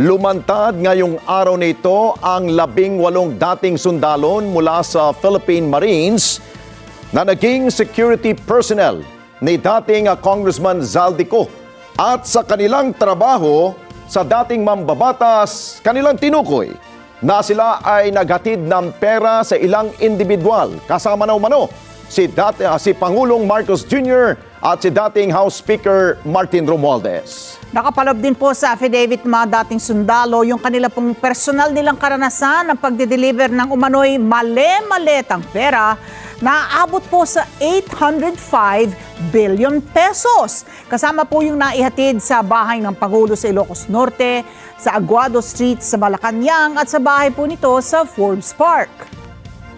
Lumantad ngayong araw na ito ang 18 dating sundalon mula sa Philippine Marines na naging security personnel ni dating Congressman Zaldico at sa kanilang trabaho sa dating mambabatas kanilang tinukoy na sila ay naghatid ng pera sa ilang individual kasama na umano si Pangulong Marcos Jr. at si dating House Speaker Martin Romualdez. Nakapaloob din po sa affidavit mga dating sundalo yung kanila pong personal nilang karanasan ng pagde-deliver ng umano'y male-maletang pera na aabot po sa 805 billion pesos. Kasama po yung naihatid sa bahay ng Pangulo sa Ilocos Norte, sa Aguado Street sa Malacanang at sa bahay po nito sa Forbes Park.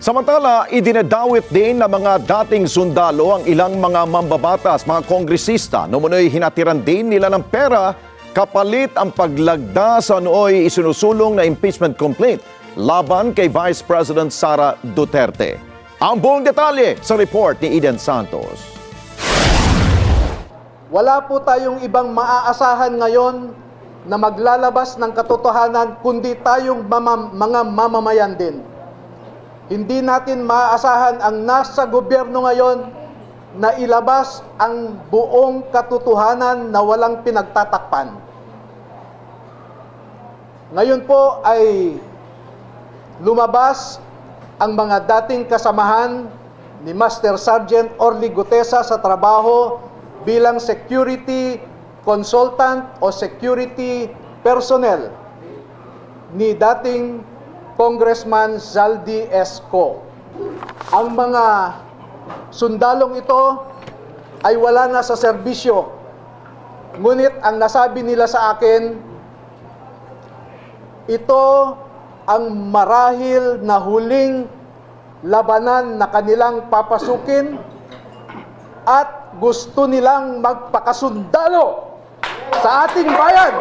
Samantala, idinadawit din ng mga dating sundalo ang ilang mga mambabatas, mga kongresista. Noong hinatiran din nila ng pera kapalit ang paglagda sa nooy isinusulong na impeachment complaint laban kay Vice President Sara Duterte. Ang buong detalye sa report ni Eden Santos. Wala po tayong ibang maaasahan ngayon na maglalabas ng katotohanan kundi tayong mga mamamayan din. Hindi natin maaasahan ang nasa gobyerno ngayon na ilabas ang buong katotohanan na walang pinagtatakpan. Ngayon po ay lumabas ang mga dating kasamahan ni Master Sergeant Orly Gutesa sa trabaho bilang security consultant o security personnel ni dating Congressman Zaldi Esco. Ang mga sundalong ito ay wala na sa serbisyo. Ngunit ang nasabi nila sa akin, ito ang marahil na huling labanan na kanilang papasukin at gusto nilang magpakasundalo sa ating bayan.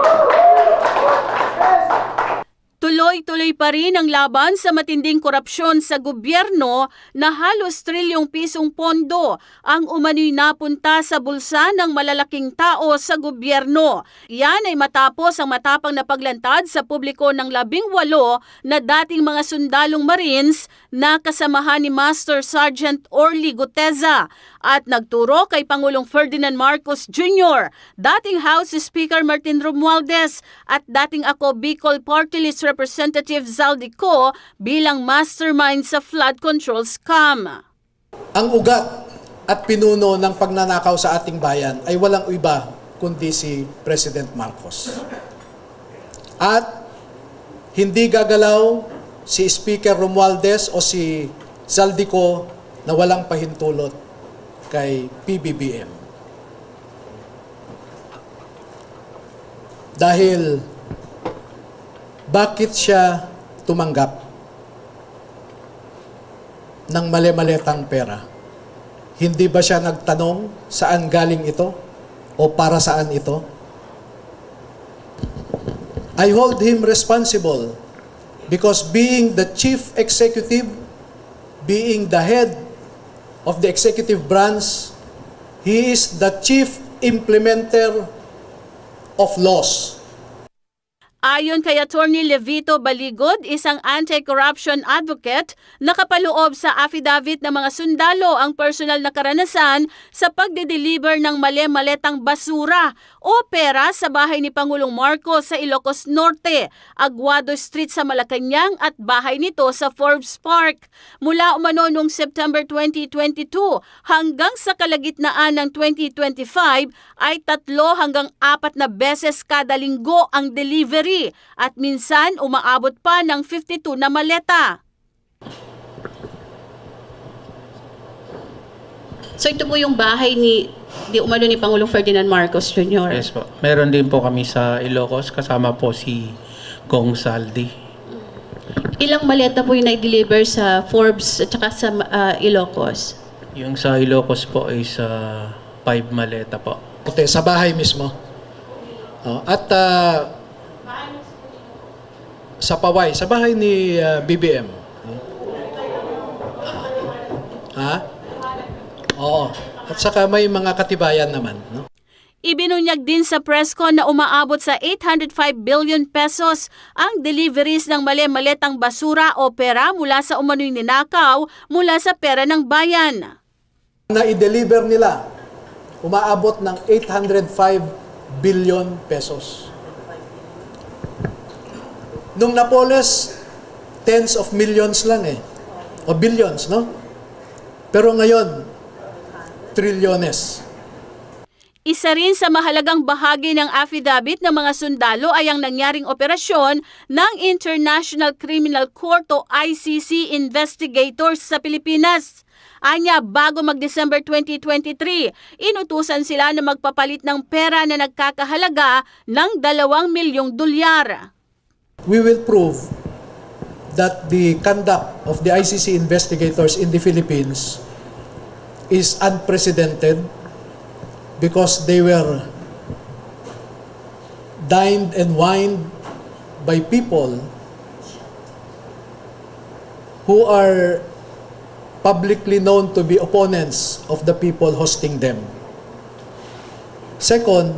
Tuloy-tuloy pa rin ang laban sa matinding korupsyon sa gobyerno na halos trilyong pisong pondo ang umano'y napunta sa bulsa ng malalaking tao sa gobyerno. Yan ay matapos ang matapang na paglantad sa publiko ng 18 na dating mga sundalong Marines na kasamahan ni Master Sergeant Orly Gutesa at nagturo kay Pangulong Ferdinand Marcos Jr., dating House Speaker Martin Romualdez at dating ako Bicol Party List Representative Zaldico bilang mastermind sa flood control scam. Ang ugat at pinuno ng pagnanakaw sa ating bayan ay walang iba kundi si President Marcos. At hindi gagalaw si Speaker Romualdez o si Zaldico na walang pahintulot kay PBBM. Dahil bakit siya tumanggap ng mali-maletang pera? Hindi ba siya nagtanong saan galing ito o para saan ito? I hold him responsible because being the chief executive, being the head of the executive branch, he is the chief implementer of laws. Ayon kay Attorney Levito Baligod, isang anti-corruption advocate, nakapaloob sa affidavit ng mga sundalo ang personal na karanasan sa pagde-deliver ng mali-maletang basura o pera sa bahay ni Pangulong Marcos sa Ilocos Norte, Aguado Street sa Malacanang at bahay nito sa Forbes Park. Mula umano noong September 2022 hanggang sa kalagitnaan ng 2025 ay 3 hanggang 4 na beses kada linggo ang delivery at minsan umaabot pa ng 52 na maleta. So ito po yung bahay ni umano ni Pangulong Ferdinand Marcos Jr. Yes po. Meron din po kami sa Ilocos, kasama po si Gong Saldi. Ilang maleta po yung na-deliver sa Forbes at saka sa Ilocos? Yung sa Ilocos po ay sa 5 maleta po. Okay, sa bahay mismo. At sa Paway, sa bahay ni BBM. Oo. At saka may mga katibayan naman, no? Ibinunyag din sa presscon na umaabot sa 805 billion pesos ang deliveries ng mali-malitang basura o pera mula sa umano'y ninakaw mula sa pera ng bayan. Na i-deliver nila, umaabot ng 805 billion pesos. Nung Napoles, tens of millions lang o billions, no? Pero ngayon, trilyones. Isa rin sa mahalagang bahagi ng affidavit ng mga sundalo ay ang nangyaring operasyon ng International Criminal Court o ICC investigators sa Pilipinas. Anya, bago mag-December 2023, inutusan sila na magpapalit ng pera na nagkakahalaga ng 2 milyong dolyar. We will prove that the conduct of the ICC investigators in the Philippines is unprecedented because they were dined and wined by people who are publicly known to be opponents of the people hosting them. Second,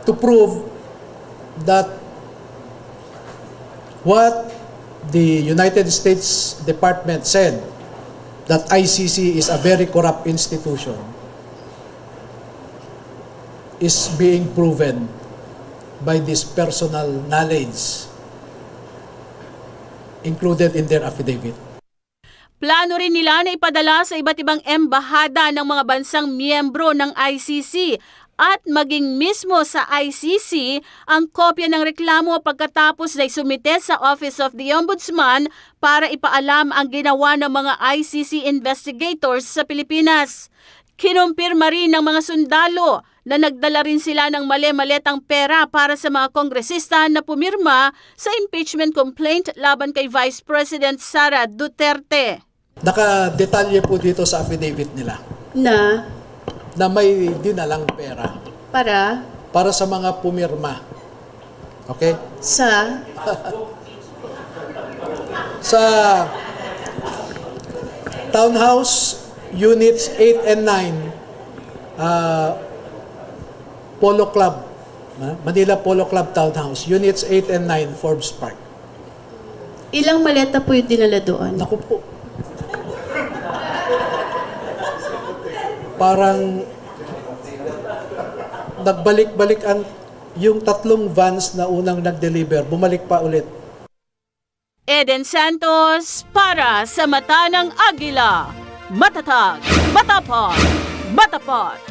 to prove that what the United States Department said, that ICC is a very corrupt institution, is being proven by this personal knowledge included in their affidavit. Plano rin nila na ipadala sa iba't ibang embahada ng mga bansang miyembro ng ICC at maging mismo sa ICC ang kopya ng reklamo pagkatapos na isumite sa Office of the Ombudsman para ipaalam ang ginawa ng mga ICC investigators sa Pilipinas. Kinumpirma rin ng mga sundalo na nagdala rin sila ng mali-malitang pera para sa mga kongresista na pumirma sa impeachment complaint laban kay Vice President Sara Duterte. Nakadetalye po dito sa affidavit nila na may dinalang pera para sa mga pumirma. Okay? Sa Townhouse Units 8 and 9, Polo Club, Manila Polo Club Townhouse, Units 8 and 9, Forbes Park. Ilang maleta po yung dinala doon? Naku po. Parang nagbalik-balik yung 3 vans na unang nag-deliver, bumalik pa ulit. Eden Santos para sa Mata ng Agila. Matatag, matapang, matapat.